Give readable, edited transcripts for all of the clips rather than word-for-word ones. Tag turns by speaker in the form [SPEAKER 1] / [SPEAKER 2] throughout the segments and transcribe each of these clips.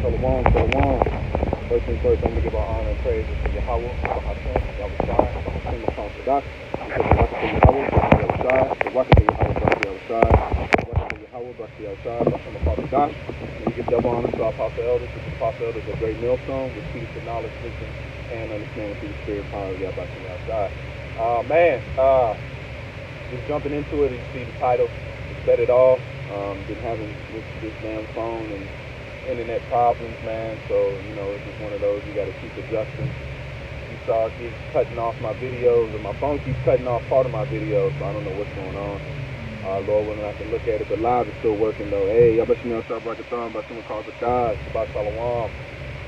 [SPEAKER 1] Shalom, shalom. First things first, I'm going to give our honor and praise to Yahweh, Hashem, Yahweh Shai, Hashem, Hashem, Sadak, because the Rocket of Yahweh, Yahweh Shai, the Rocket of Yahweh, Yahweh Shai, the Rocket of Yahweh, Yahweh Shai, Hashem, Apostle Dash. And we give double honor to our Apostle Elders, because the Apostle Elders are a great millstone, which keeps the knowledge, wisdom, and understanding through the spirit power of Yahweh Shai. Just jumping into it, you see the title, it's Bet It All. Been having this damn phone and internet problems, man, so you know it's just one of those you got to keep adjusting. You saw it keeps cutting off my videos, and my phone keeps cutting off part of my videos, so I don't know what's going on. Lord willing, I can look at it, but live is still working though. Hey, y'all bet you know start breaking thumb by someone called the God, about Shalom.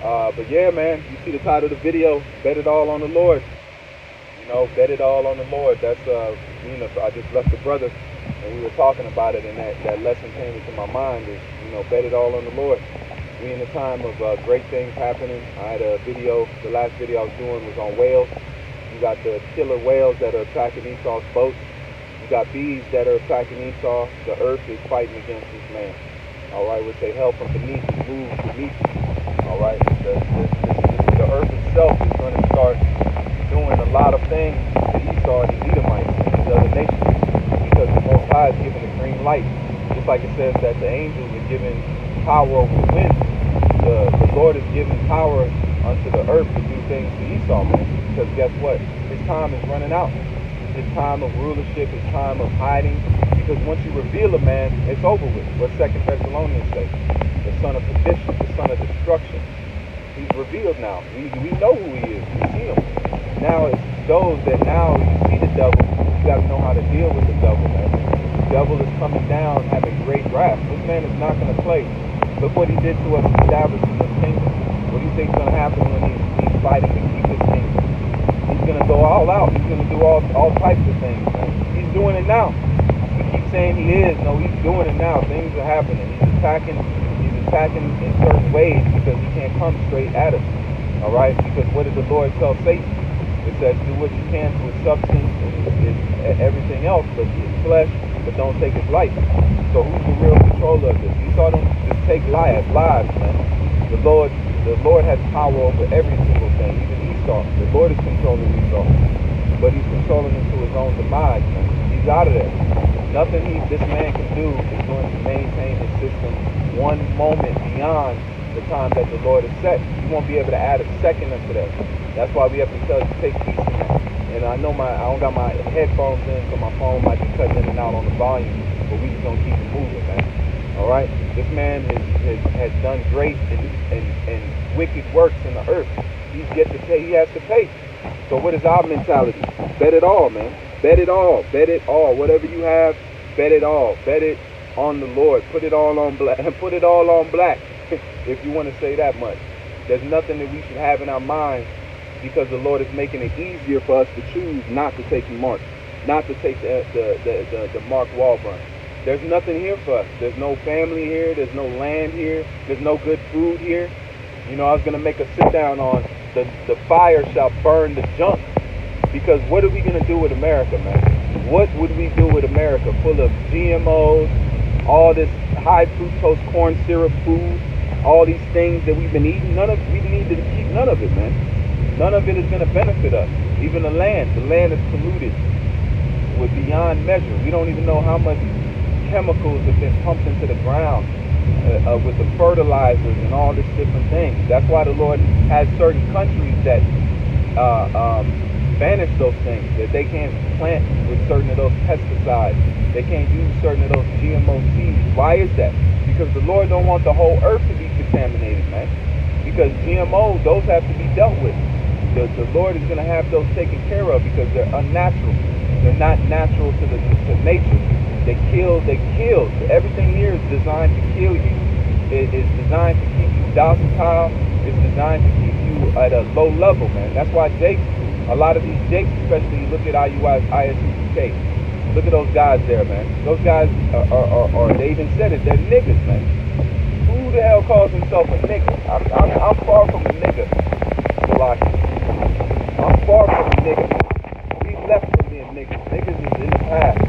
[SPEAKER 1] But yeah, man, you see the title of the video, Bet It All on the Lord. You know, bet it all on the Lord. That's you know, I just left the brother and we were talking about it, and that lesson came into my mind is, you know, bet it all on the Lord. We in a time of great things happening. I had a video, the last video I was doing was on whales. You got the killer whales that are attacking Esau's boats. You got bees that are attacking Esau. The earth is fighting against this man. All right, which they held from beneath and moved to meet. All right, the earth itself is going to start doing a lot of things to Esau and the Edomites and these other nations, because the Most High is giving the green light. Just like it says that the angels are giving power over the wind, the Lord is giving power unto the earth to do things to Esau, man. Because guess what? His time is running out. His time of rulership, his time of hiding. Because once you reveal a man, it's over with. What 2 Thessalonians say? The son of perdition, the son of destruction. He's revealed now. We know who he is. We see him. Now it's those that now you see the devil, you got to know how to deal with the devil, man. The devil is coming down, having great wrath. This man is not going to play. Look what he did to us, establishing his kingdom. What do you think is going to happen when he's fighting to keep his kingdom? He's going to go all out. He's going to do all types of things, man. He's doing it now. We keep saying he is. No, he's doing it now. Things are happening. He's attacking in certain ways because he can't come straight at us. All right? Because what did the Lord tell Satan? It says, do what you can to his substance and everything else, but his flesh, but don't take his life. So who's the real controller of this? Esau don't just take lives, man. The Lord has power over every single thing, even Esau. The Lord is controlling Esau, but he's controlling him to his own demise, man. He's out of there. Nothing this man can do is going to maintain his system one moment beyond the time that the Lord has set. You won't be able to add a second into that. That's why we have to tell you to take peace in that. And I know I don't got my headphones in, so my phone might be cutting in and out on the volume, but we just gonna keep it moving, man. All right. This man has done great and wicked works in the earth. He's yet to pay. He has to pay. So what is our mentality? Bet it all, man. Bet it all. Bet it all. Whatever you have, bet it all. Bet it on the Lord. Put it all on black. Put it all on black. If you want to say that much. There's nothing that we should have in our minds, because the Lord is making it easier for us to choose not to take the mark, not to take the Mark Wahlberg. There's nothing here for us. There's no family here. There's no land here. There's no good food here. You know, I was going to make a sit down on the fire shall burn the junk, because what are we going to do with America, man? What would we do with America full of GMOs, all this high fructose corn syrup food, all these things that we've been eating? We need to keep none of it, man. None of it is going to benefit us. Even the land is polluted with beyond measure. We don't even know how much chemicals have been pumped into the ground with the fertilizers and all this different things. That's why the Lord has certain countries that banish those things, that they can't plant with certain of those pesticides. They can't use certain of those GMO seeds. Why is that? Because the Lord don't want the whole earth to be contaminated, man. Because GMOs, those have to be dealt with. The Lord is going to have those taken care of, because they're unnatural. They're not natural to nature. They kill. Everything here is designed to kill you. It is designed to keep you docile. It's designed to keep you at a low level, man. That's why a lot of these Jakes, especially, you look at ISUPK. Look at those guys there, man. Those guys are they even said it, they're niggas, man. Who the hell calls himself a nigga? I'm far from a nigga, Colossians. I'm far from a nigga. We left from being niggas. Niggas is in the past.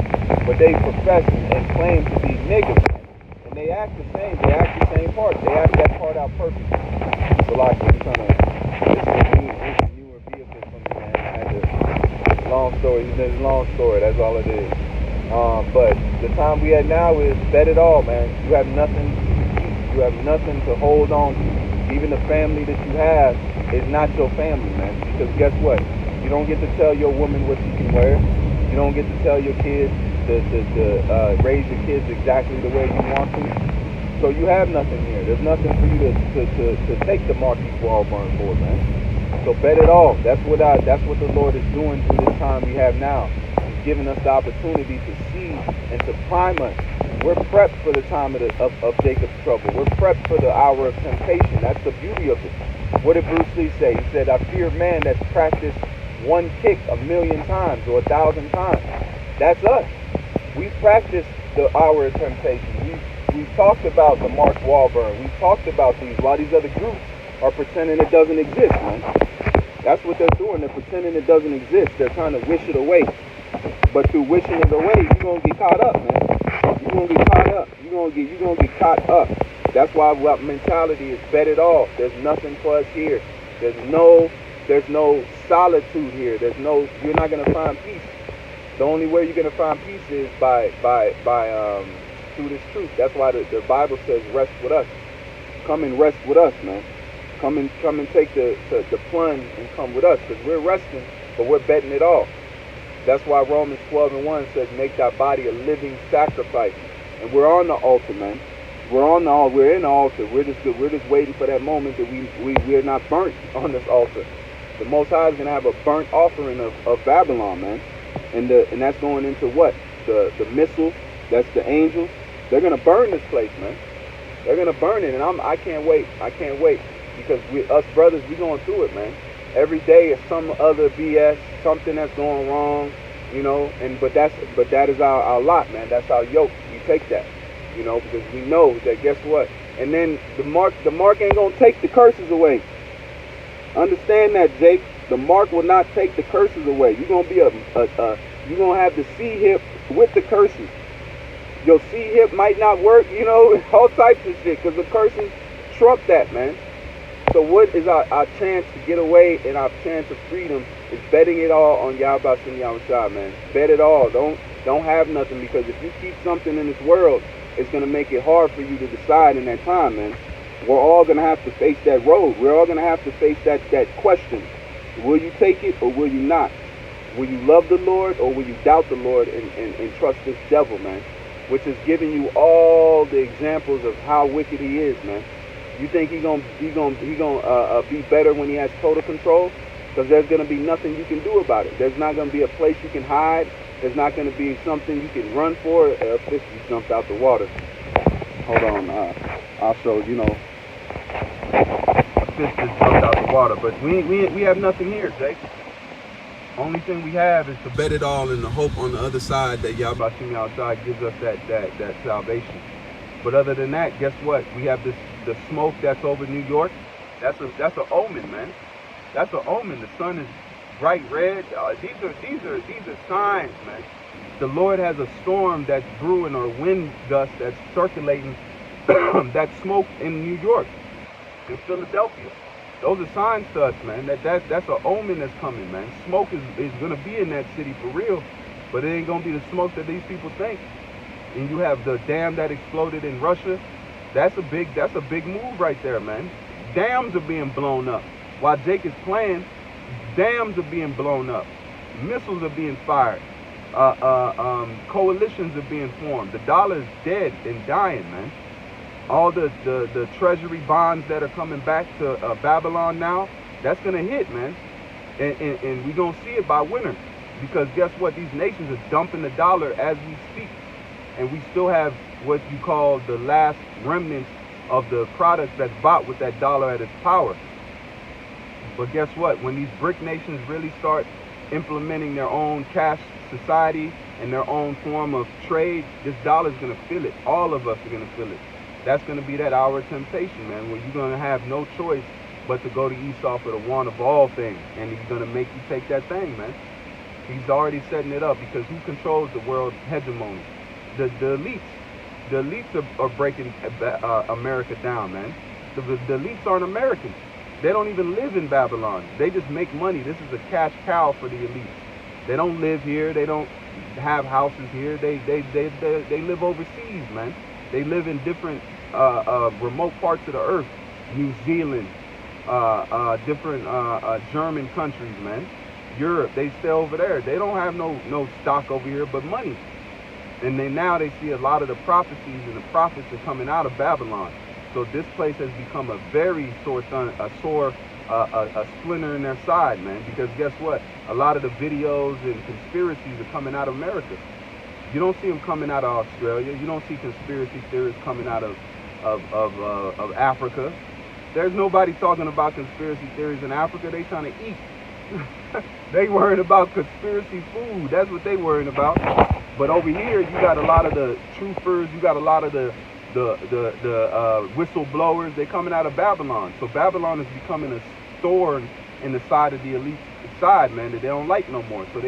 [SPEAKER 1] But they profess and claim to be niggas. And they act the same. They act the same part. They act that part out perfect. Salaki, I'm trying to, it's a newer vehicle for me, man. I had to, long story, it's a long story, that's all it is. But the time we at now is bet it all, man. You have nothing to keep. You have nothing to hold on to. Even the family that you have is not your family, man. Because guess what? You don't get to tell your woman what she can wear. You don't get to tell your kids to raise your kids exactly the way you want to. So you have nothing here. There's nothing for you to take the Marquis Walburn for, man. So bet it all. That's what the Lord is doing through this time we have now. Giving us the opportunity to see and to prime us. We're prepped for the time of Jacob's trouble. We're prepped for the hour of temptation. That's the beauty of it. What did Bruce Lee say? He said, I fear man that's practiced one kick 1,000,000 times or 1,000 times. That's us. We practiced the hour of temptation. We've talked about the Mark Wahlberg. We've talked about these while these other groups are pretending it doesn't exist, man. That's what they're doing. They're pretending it doesn't exist. They're trying to wish it away. But through wishing it away, you're gonna get caught up, man. You're gonna get caught up. You're gonna get caught up. That's why our mentality is bet it all. There's nothing for us here. There's no solitude here. You're not gonna find peace. The only way you're gonna find peace is by through this truth. That's why the Bible says rest with us. Come and rest with us, man. Come and take the plunge and come with us, because we're resting, but we're betting it all. That's why Romans 12:1 says, make thy body a living sacrifice. And we're on the altar, man. We're in the altar. We're just waiting for that moment that we're not burnt on this altar. The Most High is gonna have a burnt offering of Babylon, man. And that's going into what? The missiles, that's the angels. They're gonna burn this place, man. They're gonna burn it, and I can't wait. I can't wait. Because us brothers, we going through it, man. Every day is some other BS, something that's going wrong, you know. But that is our lot, man. That's our yoke. We take that, you know, because we know that. Guess what? And then the mark ain't gonna take the curses away. Understand that, Jake. The mark will not take the curses away. You're gonna be you're gonna have the C hip with the curses. Your C hip might not work, you know, all types of shit, because the curses trump that, man. So what is our chance to get away, and our chance of freedom is betting it all on Yahweh Shem Yahushua, man. Bet it all. Don't have nothing, because if you keep something in this world, it's going to make it hard for you to decide in that time, man. We're all going to have to face that road. We're all going to have to face that question. Will you take it or will you not? Will you love the Lord or will you doubt the Lord and trust this devil, man? Which is giving you all the examples of how wicked he is, man. You think he gonna be better when he has total control? Because there's gonna be nothing you can do about it. There's not gonna be a place you can hide. There's not gonna be something you can run for. A fish just jumped out the water. Hold on, I'll show you. Know, a fish just jumped out the water, but we have nothing here, Jake. Only thing we have is to bet it all in the hope on the other side that Yahweh Shem Yahushua gives us that salvation. But other than that, guess what? We have the smoke that's over New York. That's an omen, man. That's an omen. The sun is bright red. These are signs, man. The Lord has a storm that's brewing, or wind gust that's circulating that smoke in New York, in Philadelphia. Those are signs to us, man. That's an omen that's coming, man. Smoke is gonna be in that city for real, but it ain't gonna be the smoke that these people think. And you have the dam that exploded in Russia. That's a big move right there, man. Dams are being blown up. While Jake is playing, dams are being blown up. Missiles are being fired. Coalitions are being formed. The dollar is dead and dying, man. All the treasury bonds that are coming back to Babylon now, that's going to hit, man. And we're going to see it by winter. Because guess what? These nations are dumping the dollar as we speak. And we still have what you call the last remnants of the products that's bought with that dollar at its power. But guess what? When these BRIC nations really start implementing their own cash society and their own form of trade, this dollar is going to feel it. All of us are going to feel it. That's going to be that hour of temptation, man, where you're going to have no choice but to go to Esau for the want of all things. And he's going to make you take that thing, man. He's already setting it up, because who controls the world's hegemony? The elites. The elites are breaking America down, man. The elites aren't Americans. They don't even live in Babylon. They just make money. This is a cash cow for the elites. They don't live here. They don't have houses here. They live overseas, man. They live in different remote parts of the earth. New Zealand, different German countries, man. Europe, they stay over there. They don't have no stock over here but money. And now they see a lot of the prophecies and the prophets are coming out of Babylon. So this place has become a very sore splinter in their side, man. Because guess what? A lot of the videos and conspiracies are coming out of America. You don't see them coming out of Australia. You don't see conspiracy theorists coming out of Africa. There's nobody talking about conspiracy theories in Africa. They trying to eat. They worried about conspiracy food. That's what they worrying about. But over here, you got a lot of the truthers. You got a lot of the whistleblowers. They coming out of Babylon. So Babylon is becoming a thorn in the side of the elite side, man, that they don't like no more. So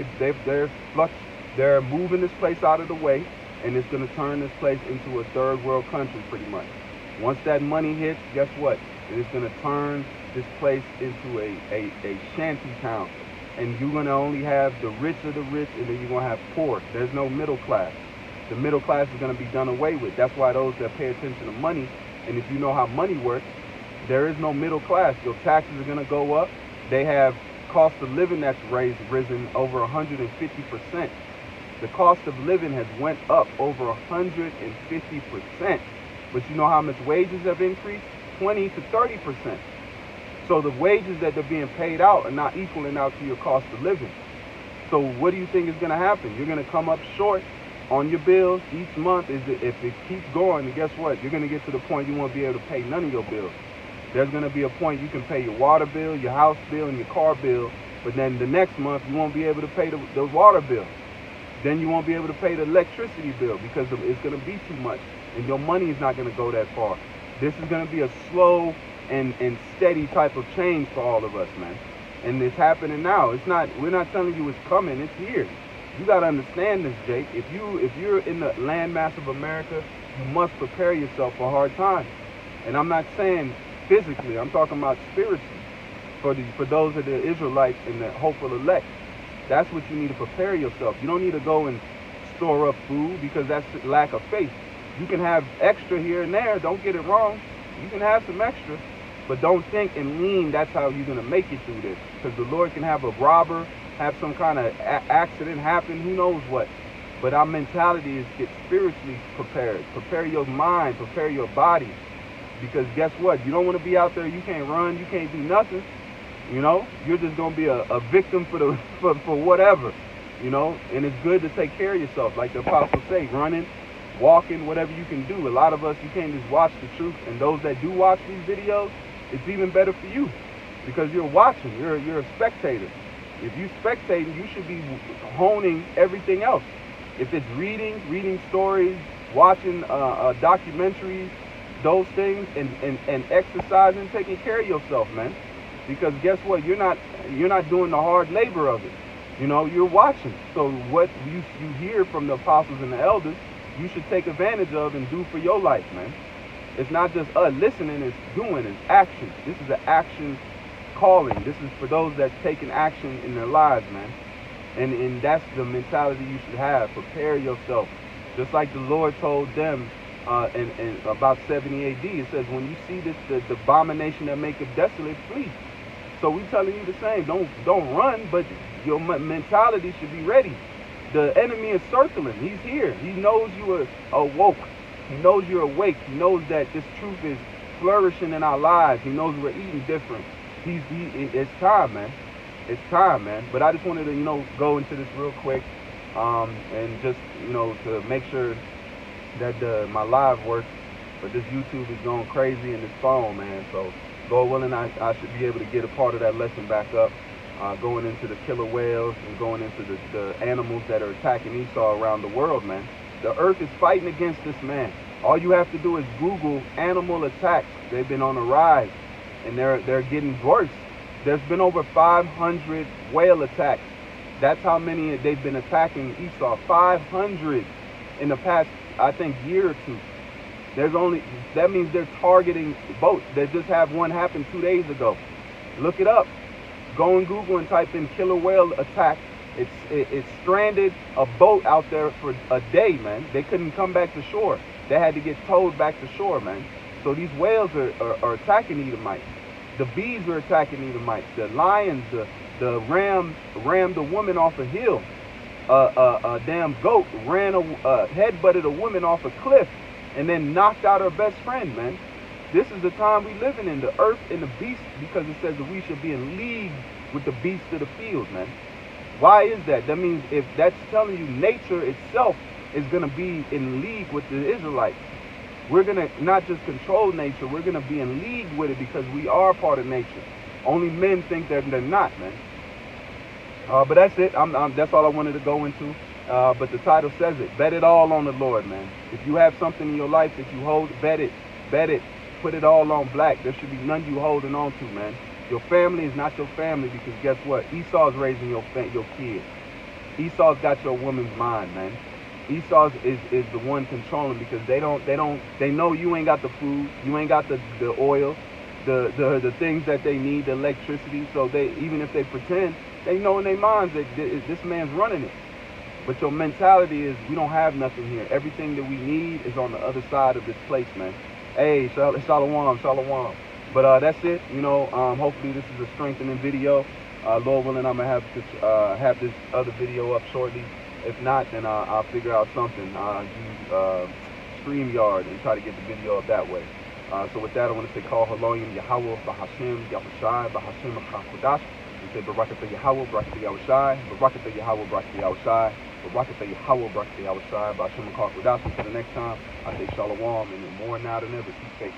[SPEAKER 1] they're moving this place out of the way, and it's going to turn this place into a third world country pretty much. Once that money hits, guess what? It's going to turn this place into a shanty town. And you're going to only have the rich of the rich, and then you're going to have poor. There's no middle class. The middle class is going to be done away with. That's why those that pay attention to money, and if you know how money works, there is no middle class. Your taxes are going to go up. They have cost of living that's risen over 150%. The cost of living has went up over 150%. But you know how much wages have increased? 20 to 30%. So the wages that they're being paid out are not equaling out to your cost of living. So what do you think is going to happen? You're going to come up short on your bills each month. If it keeps going, and guess what? You're going to get to the point you won't be able to pay none of your bills. There's going to be a point you can pay your water bill, your house bill, and your car bill, but then the next month you won't be able to pay the water bill. Then you won't be able to pay the electricity bill because it's going to be too much, and your money is not going to go that far. This is going to be a slow and steady type of change for all of us, man. And it's happening now. We're not telling you it's coming, it's here. You gotta understand this, Jake. If you're in the landmass of America, you must prepare yourself for hard times. And I'm not saying physically, I'm talking about spiritually. For those of the Israelites and the hopeful elect. That's what you need to prepare yourself. You don't need to go and store up food because that's lack of faith. You can have extra here and there, don't get it wrong. You can have some extra. But don't think and mean that's how you're going to make it through this. Because the Lord can have a robber, have some kind of accident happen, who knows what. But our mentality is get spiritually prepared. Prepare your mind, prepare your body. Because guess what? You don't want to be out there, you can't run, you can't do nothing. You know, you're just going to be a victim for whatever. You know, and it's good to take care of yourself. Like the apostles say, running, walking, whatever you can do. A lot of us, you can't just watch the truth. And those that do watch these videos, it's even better for you because you're watching. You're a spectator. If you spectating, you should be honing everything else. If it's reading stories, watching documentaries, those things, and exercising, taking care of yourself, man. Because guess what? You're not doing the hard labor of it. You know, you're watching. So what you hear from the apostles and the elders, you should take advantage of and do for your life, man. It's not just listening, it's doing, it's action. This is an action calling. This is for those that's taking action in their lives, man. And that's the mentality you should have. Prepare yourself. Just like the Lord told them in about 70 AD, it says, when you see this, the abomination that maketh desolate, flee. So we telling you the same. Don't run, but your mentality should be ready. The enemy is circling. He's here. He knows you are awoke. He knows you're awake. He knows that this truth is flourishing in our lives. He knows we're eating different. It's time, man. It's time, man. But I just wanted to, go into this real quick, and just, to make sure that my live works. But this YouTube is going crazy in this phone, man. So, God willing, I should be able to get a part of that lesson back up, going into the killer whales and going into the animals that are attacking Esau around the world, man. The earth is fighting against this man. All you have to do is Google animal attacks. They've been on the rise, and they're getting worse. There's been over 500 whale attacks. That's how many they've been attacking Esau. 500 in the past, I think, year or two. That means they're targeting boats. They just have one happen 2 days ago. Look it up. Go on Google and type in killer whale attack. It stranded a boat out there for a day, man. They couldn't come back to shore. They had to get towed back to shore, man. So these whales are attacking Edomites. The bees are attacking Edomites. The lions, the ram rammed a woman off a hill. A damn goat headbutted a woman off a cliff and then knocked out her best friend, man. This is the time we living in, the earth and the beast, because it says that we should be in league with the beasts of the field, man. Why is that? That means if that's telling you nature itself is going to be in league with the Israelites. We're going to not just control nature, we're going to be in league with it because we are part of nature. Only men think that they're not, man. But that's it. That's all I wanted to go into. But the title says it. Bet it all on the Lord, man. If you have something in your life that you hold, bet it. Bet it. Put it all on black. There should be none you holding on to, man. Your family is not your family because guess what? Esau's raising your kids. Esau's got your woman's mind, man. Esau is the one controlling because they know you ain't got the food, you ain't got the oil, the things that they need, the electricity. So they, even if they pretend, they know in their minds that this man's running it. But your mentality is, we don't have nothing here. Everything that we need is on the other side of this place, man. Hey, shalom. But that's it. You know, hopefully this is a strengthening video. Lord willing, I'm gonna have this other video up shortly. If not, then I'll figure out something. I'll use StreamYard and try to get the video up that way. So with that, I want to say, Call Haloyim Yahweh, Bahashem, Yahushai, Bahashem, HaKodash. We say, Barakatah Yahweh, Barakatah Yahushai, Barakatah Yahweh, Barakatah Yahushai, Barakatah Yahweh, Barakatah Yahushai, Bahashem, HaKodash. Until the next time, I say Shalom, and more now than ever, keep faith.